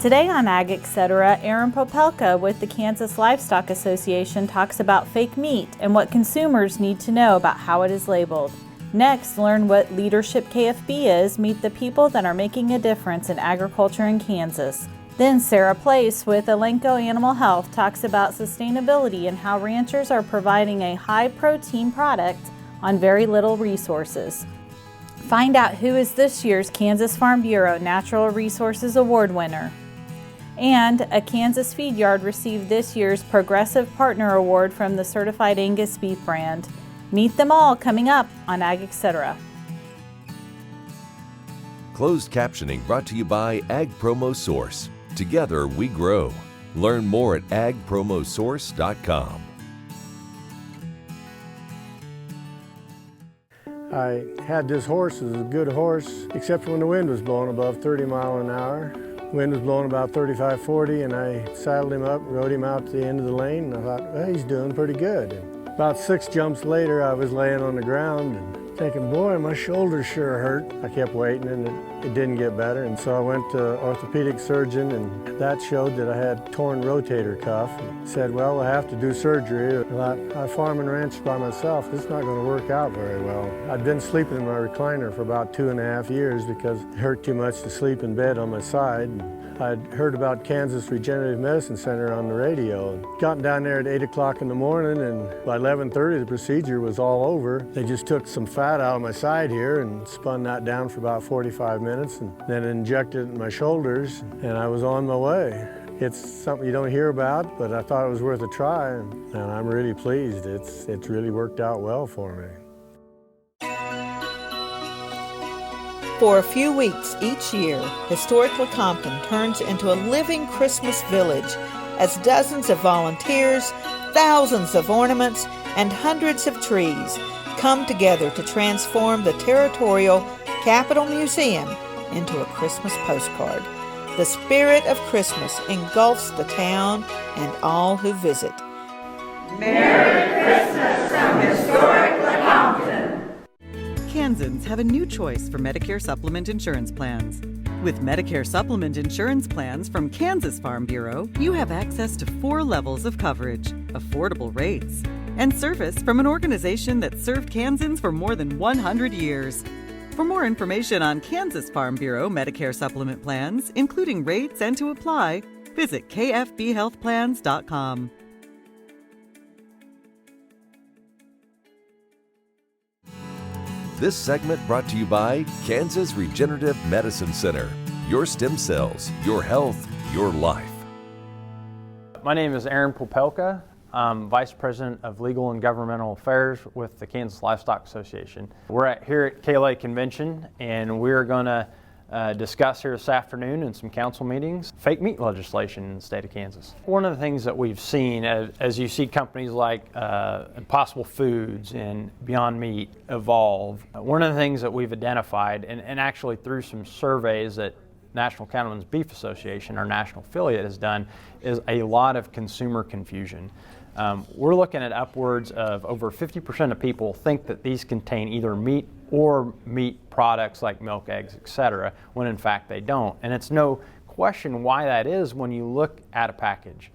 Today on Ag Etc., Aaron Popelka with the Kansas Livestock Association talks about fake meat and what consumers need to know about how it is labeled. Next, learn what Leadership KFB is, meet the people that are making a difference in agriculture in Kansas. Then Sara Place with Elanco Animal Health talks about sustainability and how ranchers are providing a high-protein product on very little resources. Find out who is this year's Kansas Farm Bureau Natural Resources Award winner. And a Kansas feedyard received this year's Progressive Partner Award from the Certified Angus Beef brand. Meet them all coming up on Ag Etc. Closed captioning brought to you by Ag Promo Source. Together we grow. Learn more at agpromosource.com. I had this horse. It was a good horse, except for when the wind was blowing above 30 miles an hour. Wind was blowing about 35, 40, and I saddled him up, rode him out to the end of the lane, and I thought, well, he's doing pretty good. And about 6 jumps later, I was laying on the ground and thinking, boy, my shoulders sure hurt. I kept waiting, and it didn't get better, and so I went to an orthopedic surgeon, and that showed that I had torn rotator cuff. And said, well, we'll have to do surgery. I thought, I farm and ranch by myself. This is not going to work out very well. I'd been sleeping in my recliner for about 2.5 years because it hurt too much to sleep in bed on my side. I'd heard about Kansas Regenerative Medicine Center on the radio. Gotten down there at 8 o'clock in the morning, and by 11:30 the procedure was all over. They just took some fat out of my side here and spun that down for about 45 minutes and then injected it in my shoulders, and I was on my way. It's something you don't hear about, but I thought it was worth a try, and I'm really pleased. It's really worked out well for me. For a few weeks each year, historic Lecompton turns into a living Christmas village as dozens of volunteers, thousands of ornaments, and hundreds of trees come together to transform the territorial Capitol Museum into a Christmas postcard. The spirit of Christmas engulfs the town and all who visit. Merry Christmas from historic Lecompton! Kansans have a new choice for Medicare supplement insurance plans. With Medicare supplement insurance plans from Kansas Farm Bureau, you have access to 4 levels of coverage, affordable rates, and service from an organization that served Kansans for more than 100 years. For more information on Kansas Farm Bureau Medicare supplement plans, including rates and to apply, visit kfbhealthplans.com. This segment brought to you by Kansas Regenerative Medicine Center. Your stem cells, your health, your life. My name is Aaron Popelka. I'm Vice President of Legal and Governmental Affairs with the Kansas Livestock Association. We're here at KLA Convention, and we're going to discuss here this afternoon in some council meetings fake meat legislation in the state of Kansas. One of the things that we've seen as you see companies like Impossible Foods and Beyond Meat evolve, one of the things that we've identified, and actually through some surveys that National Cattlemen's Beef Association, our national affiliate, has done, is a lot of consumer confusion. We're looking at upwards of over 50% of people think that these contain either meat or meat products like milk, eggs, etc., when in fact they don't. And it's no question why that is when you look at a package.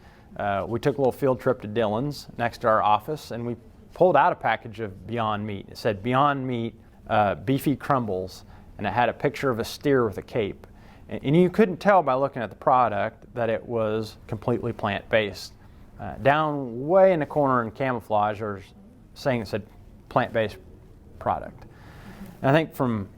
We took a little field trip to Dillon's next to our office, and we pulled out a package of Beyond Meat. It said Beyond Meat Beefy Crumbles, and it had a picture of a steer with a cape. And you couldn't tell by looking at the product that it was completely plant-based. Down way in the corner in camouflage, or saying it said plant-based product. And I think from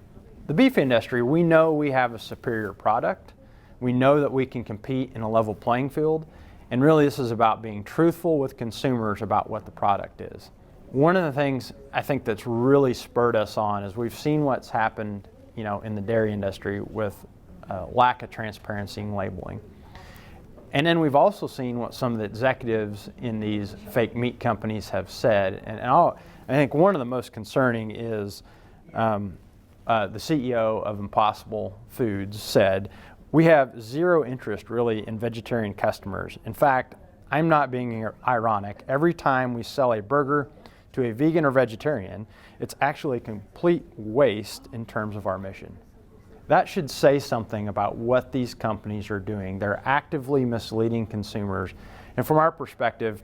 the beef industry, we know we have a superior product. We know that we can compete in a level playing field. And really this is about being truthful with consumers about what the product is. One of the things I think that's really spurred us on is we've seen what's happened, in the dairy industry with lack of transparency in labeling. And then we've also seen what some of the executives in these fake meat companies have said. And I think one of the most concerning is the CEO of Impossible Foods said, "We have zero interest really in vegetarian customers. In fact, I'm not being ironic. Every time we sell a burger to a vegan or vegetarian, it's actually a complete waste in terms of our mission." that should say something about what these companies are doing. They're actively misleading consumers. And from our perspective,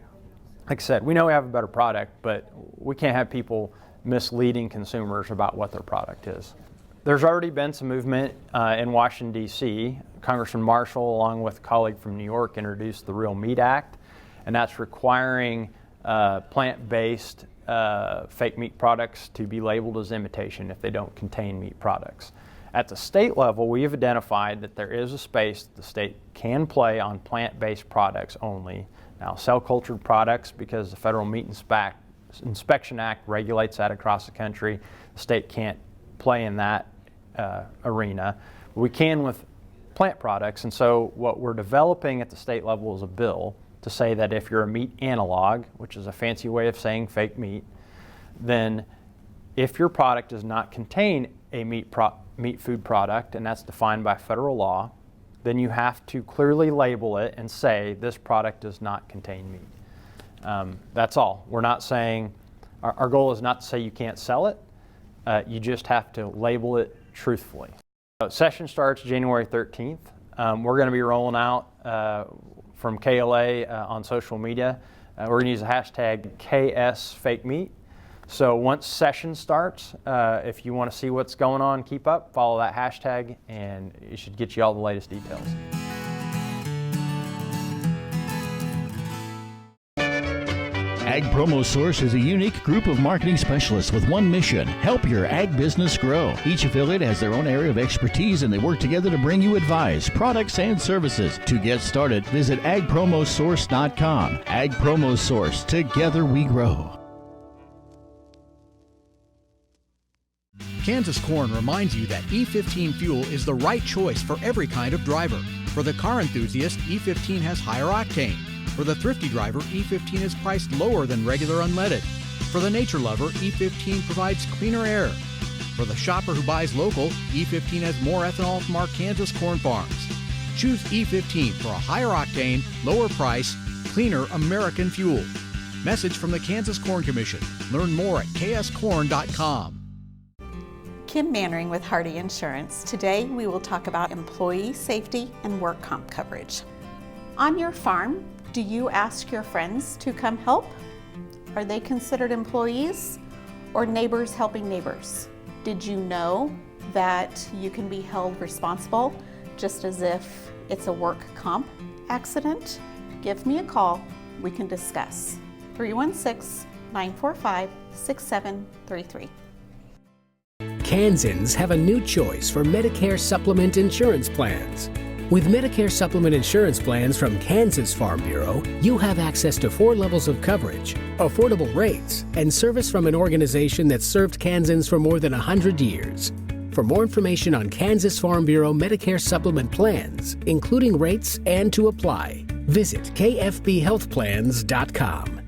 like I said, we know we have a better product, but we can't have people misleading consumers about what their product is. There's already been some movement in Washington, D.C. Congressman Marshall, along with a colleague from New York, introduced the Real Meat Act, and that's requiring plant-based fake meat products to be labeled as imitation if they don't contain meat products. At the state level, we have identified that there is a space that the state can play on plant-based products only. Now, cell-cultured products, because the Federal Meat Inspection Act regulates that across the country, the state can't play in that arena. We can with plant products, and so what we're developing at the state level is a bill to say that if you're a meat analog, which is a fancy way of saying fake meat, then if your product does not contain a meat food product, and that's defined by federal law, then you have to clearly label it and say this product does not contain meat. That's all. We're not saying, our goal is not to say you can't sell it, you just have to label it truthfully. Session starts January 13th. We're going to be rolling out from KLA on social media. We're going to use the hashtag KSFakeMeat. So once session starts, if you want to see what's going on, keep up, follow that hashtag, and it should get you all the latest details. Ag Promo Source is a unique group of marketing specialists with one mission: help your ag business grow. Each affiliate has their own area of expertise, and they work together to bring you advice, products, and services. To get started, visit agpromosource.com. Ag Promo Source, together we grow. Kansas Corn reminds you that E15 fuel is the right choice for every kind of driver. For the car enthusiast, E15 has higher octane. For the thrifty driver, E15 is priced lower than regular unleaded. For the nature lover, E15 provides cleaner air. For the shopper who buys local, E15 has more ethanol from our Kansas corn farms. Choose E15 for a higher octane, lower price, cleaner American fuel. Message from the Kansas Corn Commission. Learn more at kscorn.com. Kim Mannering with Hardy Insurance. Today we will talk about employee safety and work comp coverage. On your farm, do you ask your friends to come help? Are they considered employees or neighbors helping neighbors? Did you know that you can be held responsible just as if it's a work comp accident? Give me a call, we can discuss. 316-945-6733. Kansans have a new choice for Medicare supplement insurance plans. With Medicare supplement insurance plans from Kansas Farm Bureau, you have access to 4 levels of coverage, affordable rates, and service from an organization that's served Kansans for more than 100 years. For more information on Kansas Farm Bureau Medicare supplement plans, including rates and to apply, visit kfbhealthplans.com.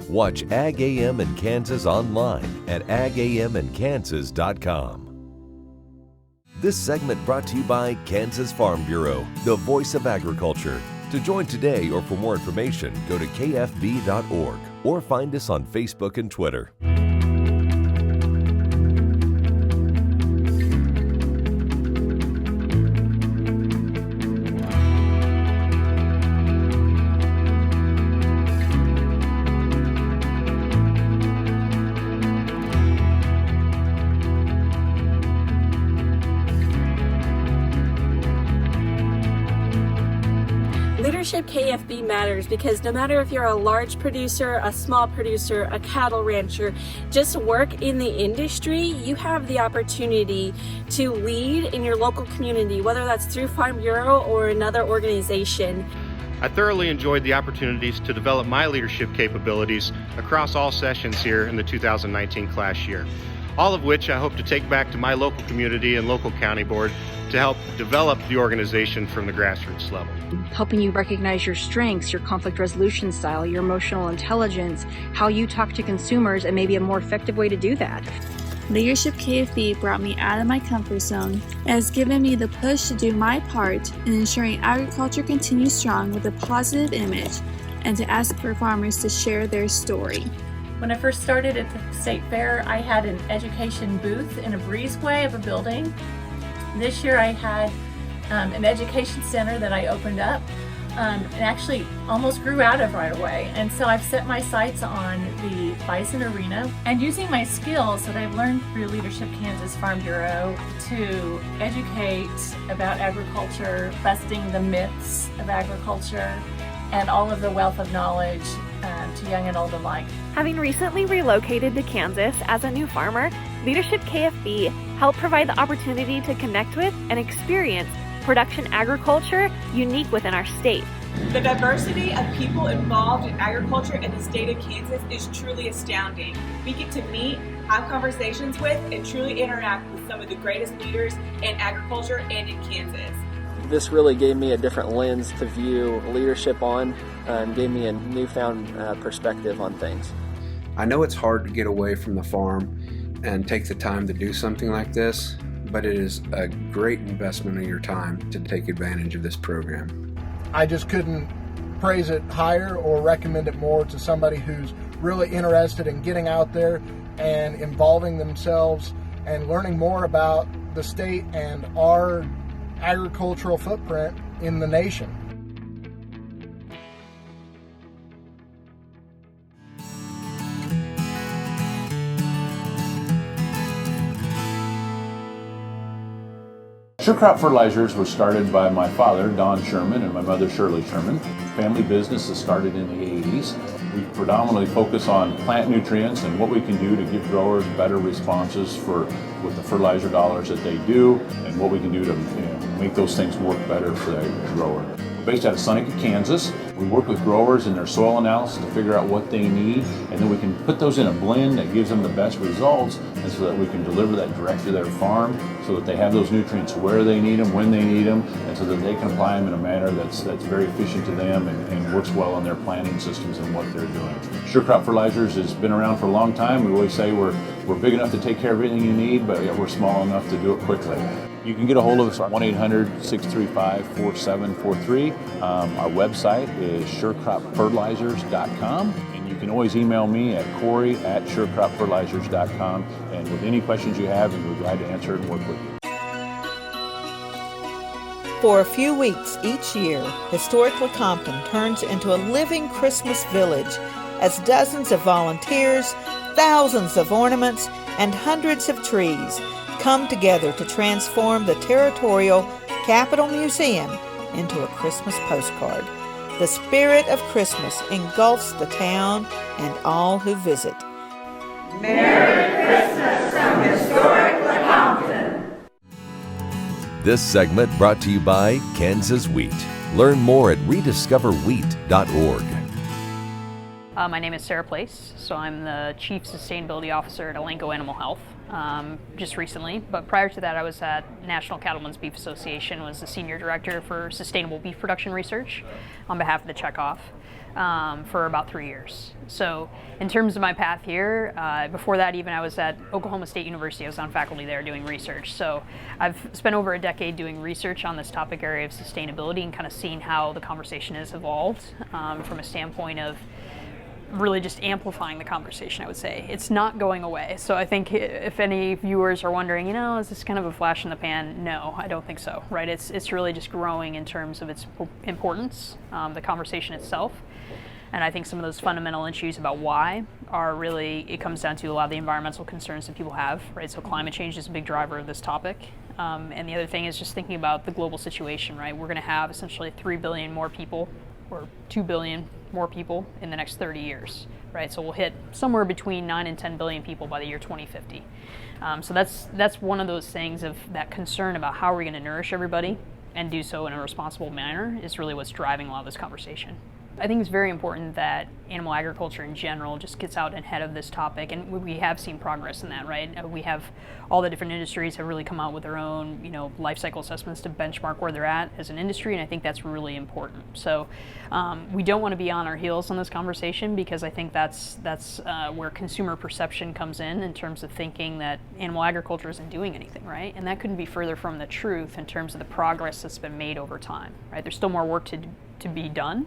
Watch Ag AM in Kansas online at agamandkansas.com. This segment brought to you by Kansas Farm Bureau, the voice of agriculture. To join today or for more information, go to kfb.org or find us on Facebook and Twitter. Leadership KFB matters because no matter if you're a large producer, a small producer, a cattle rancher, just work in the industry, you have the opportunity to lead in your local community, whether that's through Farm Bureau or another organization. I thoroughly enjoyed the opportunities to develop my leadership capabilities across all sessions here in the 2019 class year, all of which I hope to take back to my local community and local county board to help develop the organization from the grassroots level. Helping you recognize your strengths, your conflict resolution style, your emotional intelligence, how you talk to consumers, and maybe a more effective way to do that. Leadership KFB brought me out of my comfort zone and has given me the push to do my part in ensuring agriculture continues strong with a positive image and to ask for farmers to share their story. When I first started at the state fair, I had an education booth in a breezeway of a building. This year I had an education center that I opened up and actually almost grew out of right away. And so I've set my sights on the Bison Arena and using my skills that I've learned through Leadership Kansas Farm Bureau to educate about agriculture, busting the myths of agriculture, and all of the wealth of knowledge to young and old alike. Having recently relocated to Kansas as a new farmer, Leadership KFB helped provide the opportunity to connect with and experience production agriculture unique within our state. The diversity of people involved in agriculture in the state of Kansas is truly astounding. We get to meet, have conversations with, and truly interact with some of the greatest leaders in agriculture and in Kansas. This really gave me a different lens to view leadership on and gave me a newfound perspective on things. I know it's hard to get away from the farm and take the time to do something like this, but it is a great investment of your time to take advantage of this program. I just couldn't praise it higher or recommend it more to somebody who's really interested in getting out there and involving themselves and learning more about the state and our agricultural footprint in the nation. Sure Crop Fertilizers was started by my father, Don Sherman, and my mother, Shirley Sherman. Family business that started in the 80s. We predominantly focus on plant nutrients and what we can do to give growers better responses with the fertilizer dollars that they do, and what we can do to make those things work better for the grower. We're based out of Seneca, Kansas. We work with growers in their soil analysis to figure out what they need, and then we can put those in a blend that gives them the best results, and so that we can deliver that direct to their farm so that they have those nutrients where they need them, when they need them, and so that they can apply them in a manner that's very efficient to them and works well in their planting systems and what they're doing. Sure Crop Fertilizers has been around for a long time. We always say we're big enough to take care of everything you need, but we're small enough to do it quickly. You can get a hold of us at 1-800-635-4743. Our website is surecropfertilizers.com, and you can always email me at Corey@surecropfertilizers.com, and with any questions you have, we're glad to answer it and work with you. For a few weeks each year, historic Lecompton turns into a living Christmas village as dozens of volunteers, thousands of ornaments, and hundreds of trees come together to transform the territorial Capitol Museum into a Christmas postcard. The spirit of Christmas engulfs the town and all who visit. Merry Christmas from historic Lecompton. This segment brought to you by Kansas Wheat. Learn more at rediscoverwheat.org. My name is Sara Place, so I'm the Chief Sustainability Officer at Elanco Animal Health just recently. But prior to that, I was at National Cattlemen's Beef Association, was the Senior Director for Sustainable Beef Production Research on behalf of the Checkoff for about 3 years. So in terms of my path here, before that even I was at Oklahoma State University. I was on faculty there doing research. So I've spent over a decade doing research on this topic area of sustainability and kind of seeing how the conversation has evolved from a standpoint of really just amplifying the conversation, I would say. It's not going away. So I think if any viewers are wondering, is this kind of a flash in the pan? No, I don't think so, right? It's really just growing in terms of its importance, the conversation itself. And I think some of those fundamental issues about why are really, it comes down to a lot of the environmental concerns that people have, right? So climate change is a big driver of this topic. And the other thing is just thinking about the global situation, right? We're going to have essentially 3 billion more people, or 2 billion more people in the next 30 years, right? So we'll hit somewhere between 9 and 10 billion people by the year 2050. So that's one of those things of that concern about how are we going to nourish everybody and do so in a responsible manner is really what's driving a lot of this conversation. I think it's very important that animal agriculture in general just gets out ahead of this topic, and we have seen progress in that, right? We have all the different industries have really come out with their own, life cycle assessments to benchmark where they're at as an industry, and I think that's really important. So we don't want to be on our heels on this conversation, because I think that's where consumer perception comes in terms of thinking that animal agriculture isn't doing anything, right? And that couldn't be further from the truth in terms of the progress that's been made over time, right? There's still more work to be done.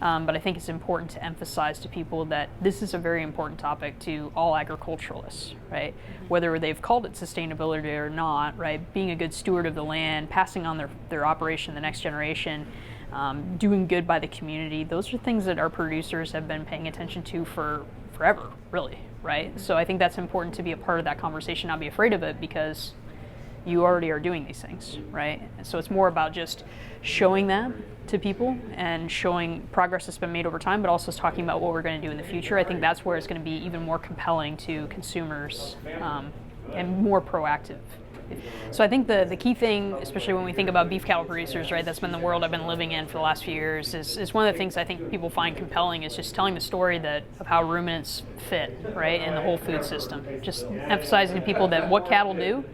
But I think it's important to emphasize to people that this is a very important topic to all agriculturalists, right? Whether they've called it sustainability or not, right? Being a good steward of the land, passing on their operation to the next generation, doing good by the community, those are things that our producers have been paying attention to for forever, really, right? So I think that's important to be a part of that conversation, not be afraid of it, because you already are doing these things, right? So it's more about just showing that to people and showing progress that's been made over time, but also talking about what we're going to do in the future. I think that's where it's going to be even more compelling to consumers and more proactive. So I think the key thing, especially when we think about beef cattle producers, right, that's been the world I've been living in for the last few years, is one of the things I think people find compelling is just telling the story of how ruminants fit, right, in the whole food system. Just emphasizing to people that what cattle do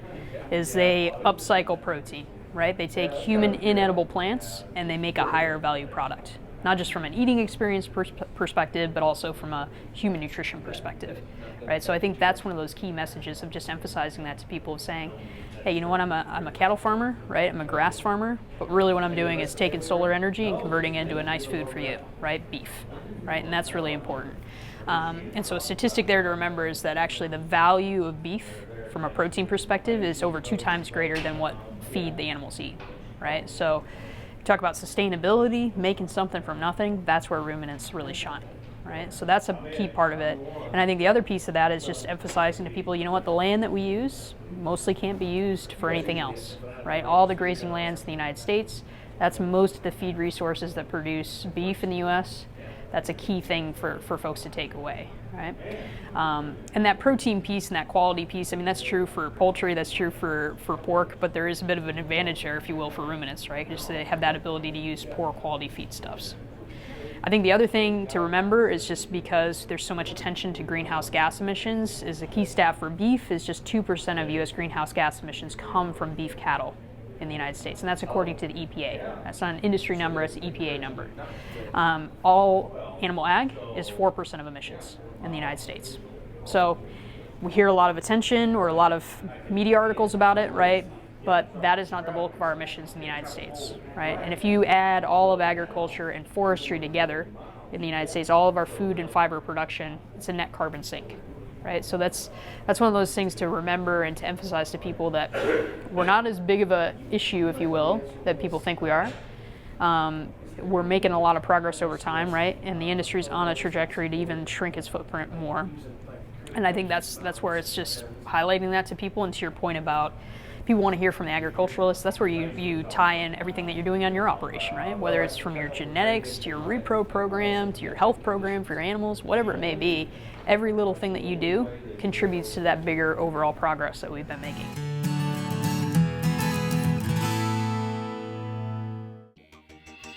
is they upcycle protein, right? They take human inedible plants and they make a higher value product, not just from an eating experience perspective, but also from a human nutrition perspective, right? So I think that's one of those key messages of just emphasizing that to people, of saying, hey, you know what, I'm a cattle farmer, right? I'm a grass farmer, but really what I'm doing is taking solar energy and converting it into a nice food for you, right? Beef, right? And that's really important. And so a statistic there to remember is that actually the value of beef from a protein perspective is over 2 times greater than what feed the animals eat, right? So talk about sustainability, making something from nothing, that's where ruminants really shine, right? So that's a key part of it. And I think the other piece of that is just emphasizing to people, you know what, the land that we use mostly can't be used for anything else, right? All the grazing lands in the United States, that's most of the feed resources that produce beef in the U.S., that's a key thing for folks to take away, right? And that protein piece and that quality piece, I mean, that's true for poultry, that's true for pork, but there is a bit of an advantage there, if you will, for ruminants, right? Just they have that ability to use poor quality feedstuffs. I think the other thing to remember is, just because there's so much attention to greenhouse gas emissions, is the key stat for beef is just 2% of U.S. greenhouse gas emissions come from beef cattle in the United States, and that's according to the EPA. That's not an industry number, it's an EPA number. All animal ag is 4% of emissions in the United States. So we hear a lot of attention or a lot of media articles about it, right? But that is not the bulk of our emissions in the United States, right? And if you add all of agriculture and forestry together in the United States, all of our food and fiber production, it's a net carbon sink. Right? So that's one of those things to remember and to emphasize to people, that we're not as big of an issue, if you will, that people think we are. We're making a lot of progress over time, right? And the industry's on a trajectory to even shrink its footprint more. And I think that's where it's just highlighting that to people. And to your point about people want to hear from the agriculturalists, that's where you tie in everything that you're doing on your operation, right? Whether it's from your genetics to your repro program to your health program for your animals, whatever it may be, every little thing that you do contributes to that bigger overall progress that we've been making.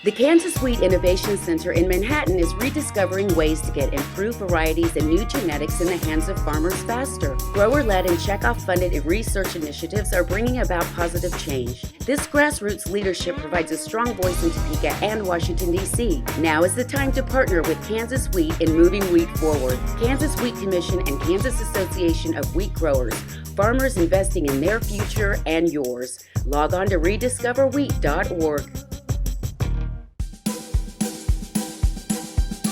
The Kansas Wheat Innovation Center in Manhattan is rediscovering ways to get improved varieties and new genetics in the hands of farmers faster. Grower-led and checkoff-funded research initiatives are bringing about positive change. This grassroots leadership provides a strong voice in Topeka and Washington, D.C. Now is the time to partner with Kansas Wheat in moving wheat forward. Kansas Wheat Commission and Kansas Association of Wheat Growers, farmers investing in their future and yours. Log on to rediscoverwheat.org.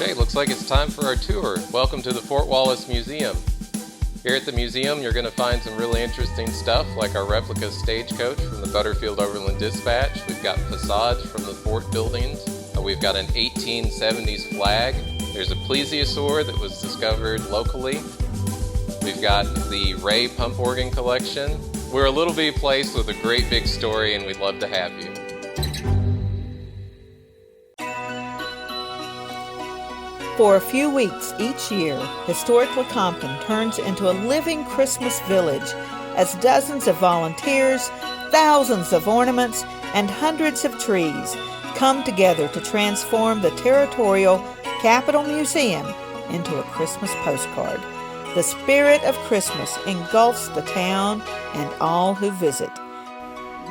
Okay, looks like it's time for our tour. Welcome to the Fort Wallace Museum. Here at the museum, you're going to find some really interesting stuff, like our replica stagecoach from the Butterfield Overland Dispatch. We've got facades from the fort buildings. We've got an 1870s flag. There's a plesiosaur that was discovered locally. We've got the Ray pump organ collection. We're a little bitty place with a great big story, and we'd love to have you. For a few weeks each year, historic Lecompton turns into a living Christmas village as dozens of volunteers, thousands of ornaments, and hundreds of trees come together to transform the territorial Capitol Museum into a Christmas postcard. The spirit of Christmas engulfs the town and all who visit.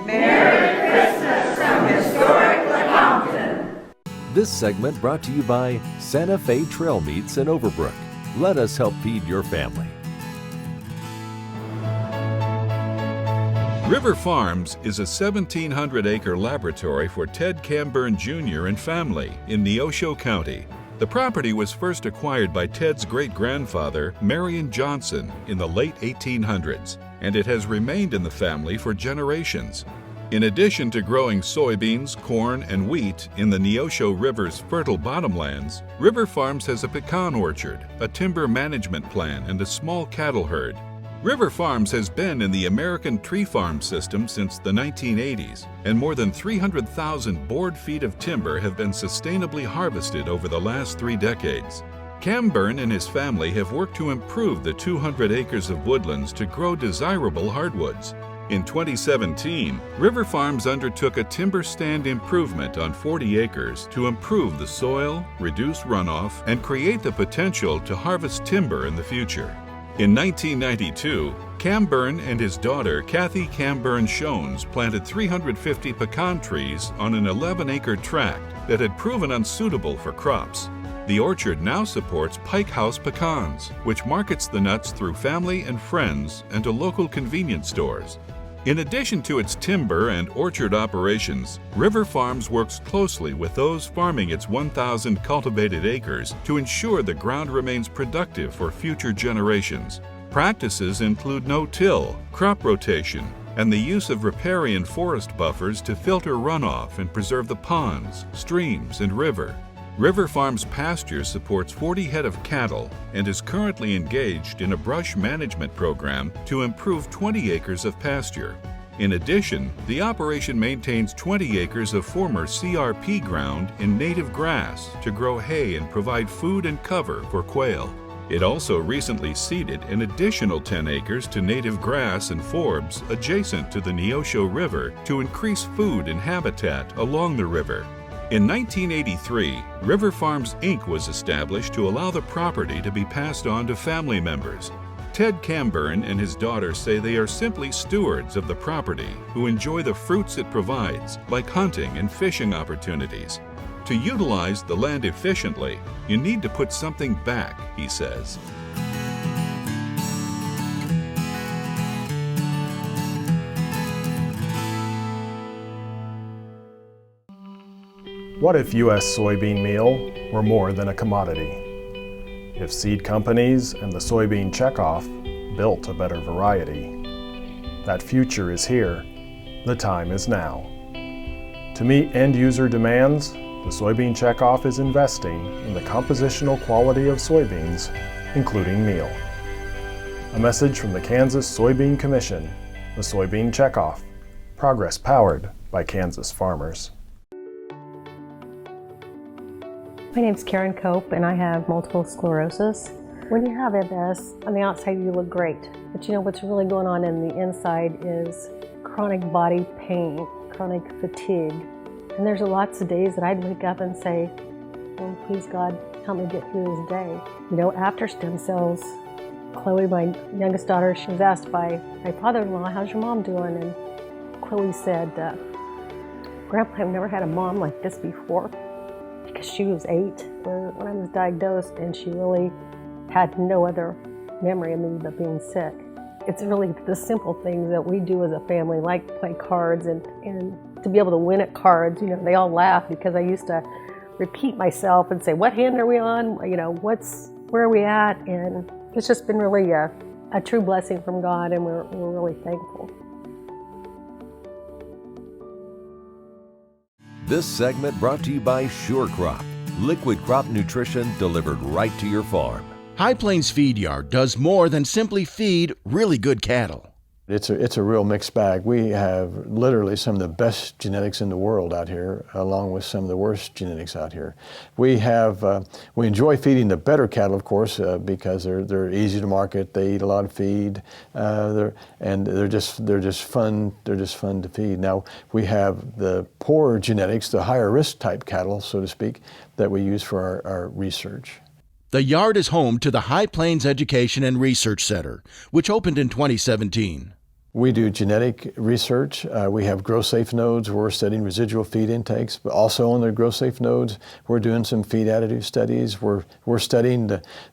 Merry Christmas from historic Lecompton. This segment brought to you by Santa Fe Trail Meats in Overbrook. Let us help feed your family. River Farms is a 1,700-acre laboratory for Ted Camburn Jr. and family in Neosho County. The property was first acquired by Ted's great-grandfather, Marion Johnson, in the late 1800s, and it has remained in the family for generations. In addition to growing soybeans, corn, and wheat in the Neosho River's fertile bottomlands, River Farms has a pecan orchard, a timber management plan, and a small cattle herd. River Farms has been in the American tree farm system since the 1980s, and more than 300,000 board feet of timber have been sustainably harvested over the last 3 decades. Camburn and his family have worked to improve the 200 acres of woodlands to grow desirable hardwoods. In 2017, River Farms undertook a timber stand improvement on 40 acres to improve the soil, reduce runoff, and create the potential to harvest timber in the future. In 1992, Camburn and his daughter, Kathy Camburn Shones, planted 350 pecan trees on an 11-acre tract that had proven unsuitable for crops. The orchard now supports Pike House Pecans, which markets the nuts through family and friends and to local convenience stores. In addition to its timber and orchard operations, River Farms works closely with those farming its 1,000 cultivated acres to ensure the ground remains productive for future generations. Practices include no-till, crop rotation, and the use of riparian forest buffers to filter runoff and preserve the ponds, streams, and river. River Farms Pasture supports 40 head of cattle and is currently engaged in a brush management program to improve 20 acres of pasture. In addition, the operation maintains 20 acres of former CRP ground in native grass to grow hay and provide food and cover for quail. It also recently ceded an additional 10 acres to native grass and forbs adjacent to the Neosho River to increase food and habitat along the river. In 1983, River Farms Inc. was established to allow the property to be passed on to family members. Ted Camburn and his daughter say they are simply stewards of the property who enjoy the fruits it provides, like hunting and fishing opportunities. To utilize the land efficiently, you need to put something back, he says. What if U.S. soybean meal were more than a commodity? If seed companies and the soybean checkoff built a better variety? That future is here. The time is now. To meet end-user demands, the soybean checkoff is investing in the compositional quality of soybeans, including meal. A message from the Kansas Soybean Commission, the Soybean Checkoff, progress powered by Kansas farmers. My name's Karen Cope and I have multiple sclerosis. When you have MS, on the outside you look great, but you know what's really going on in the inside is chronic body pain, chronic fatigue. And there's lots of days that I'd wake up and say, oh, please God, help me get through this day. You know, after stem cells, Chloe, my youngest daughter, she was asked by my father-in-law, how's your mom doing? And Chloe said, Grandpa, I've never had a mom like this before. Because she was 8 when I was diagnosed, and she really had no other memory of me but being sick. It's really the simple things that we do as a family, like play cards and to be able to win at cards. You know, they all laugh because I used to repeat myself and say, what hand are we on? You know, where are we at? And it's just been really a true blessing from God, and we're really thankful. This segment brought to you by Sure Crop, liquid crop nutrition delivered right to your farm. High Plains Feedyard does more than simply feed really good cattle. It's a real mixed bag. We have literally some of the best genetics in the world out here, along with some of the worst genetics out here. We enjoy feeding the better cattle, of course, because they're easy to market. They eat a lot of feed, and they're just fun. They're just fun to feed. Now we have the poorer genetics, the higher risk type cattle, so to speak, that we use for our research. The yard is home to the High Plains Education and Research Center, which opened in 2017. We do genetic research. We have grow-safe nodes where we're studying residual feed intakes, but also on the grow-safe nodes, we're doing some feed additive studies. We're studying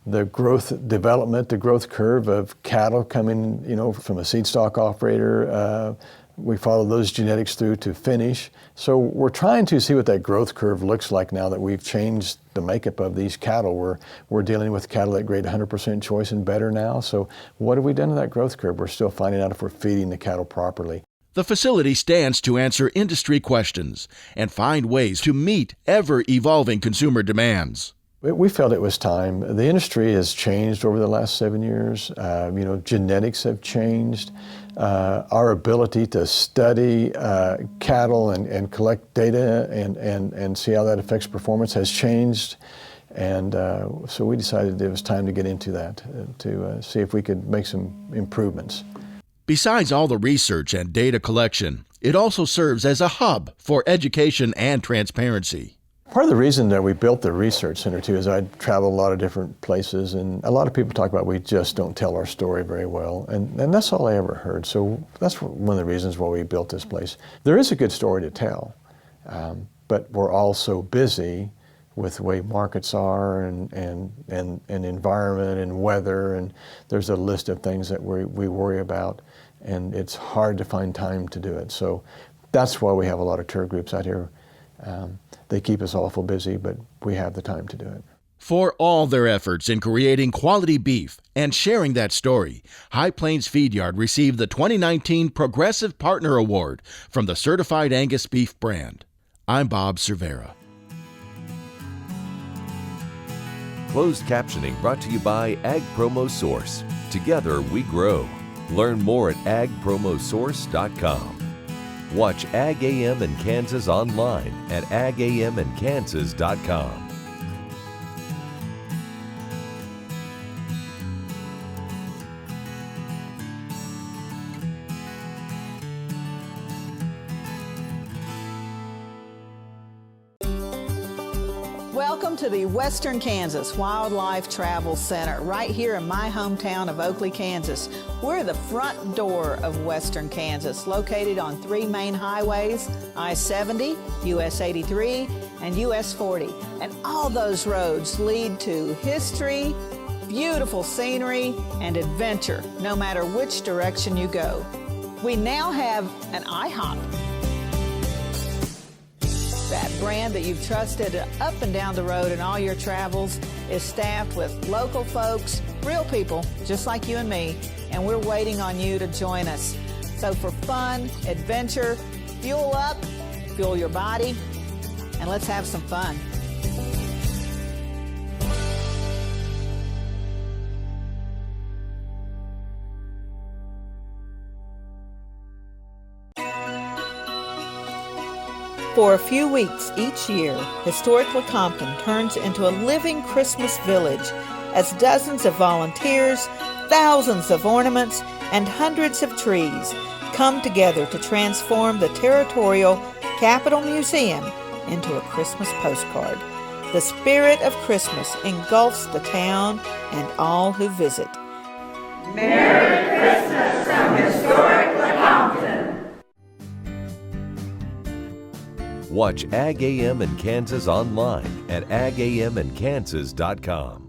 the growth development, the growth curve of cattle coming, from a seed stock operator We follow those genetics through to finish. So we're trying to see what that growth curve looks like now that we've changed the makeup of these cattle. We're dealing with cattle that grade 100% choice and better now. So what have we done to that growth curve? We're still finding out if we're feeding the cattle properly. The facility stands to answer industry questions and find ways to meet ever-evolving consumer demands. We felt it was time. The industry has changed over the last 7 years. Genetics have changed. Our ability to study cattle and collect data and see how that affects performance has changed. And so we decided it was time to get into that, to see if we could make some improvements. Besides all the research and data collection, it also serves as a hub for education and transparency. Part of the reason that we built the research center too is I travel a lot of different places, and a lot of people talk about we just don't tell our story very well, and that's all I ever heard. So that's one of the reasons why we built this place. There is a good story to tell, but we're all so busy with the way markets are and environment and weather, and there's a list of things that we worry about, and it's hard to find time to do it. So that's why we have a lot of tour groups out here. They keep us awful busy, but we have the time to do it. For all their efforts in creating quality beef and sharing that story, High Plains Feedyard received the 2019 Progressive Partner Award from the Certified Angus Beef brand. I'm Bob Cervera. Closed captioning brought to you by Ag Promo Source. Together we grow. Learn more at agpromosource.com. Watch Ag AM in Kansas online at agaminkansas.com. Welcome to the Western Kansas Wildlife Travel Center, right here in my hometown of Oakley, Kansas. We're the front door of Western Kansas, located on 3 main highways, I-70, US 83, and US 40. And all those roads lead to history, beautiful scenery, and adventure, no matter which direction you go. We now have an IHOP. That brand that you've trusted up and down the road in all your travels is staffed with local folks, real people just like you and me, and we're waiting on you to join us. So for fun, adventure, fuel up, fuel your body, and let's have some fun. For a few weeks each year, historic Lecompton turns into a living Christmas village as dozens of volunteers, thousands of ornaments, and hundreds of trees come together to transform the territorial Capitol Museum into a Christmas postcard. The spirit of Christmas engulfs the town and all who visit. Merry Christmas from historic Lecompton. Watch Ag AM in Kansas online at agaminkansas.com.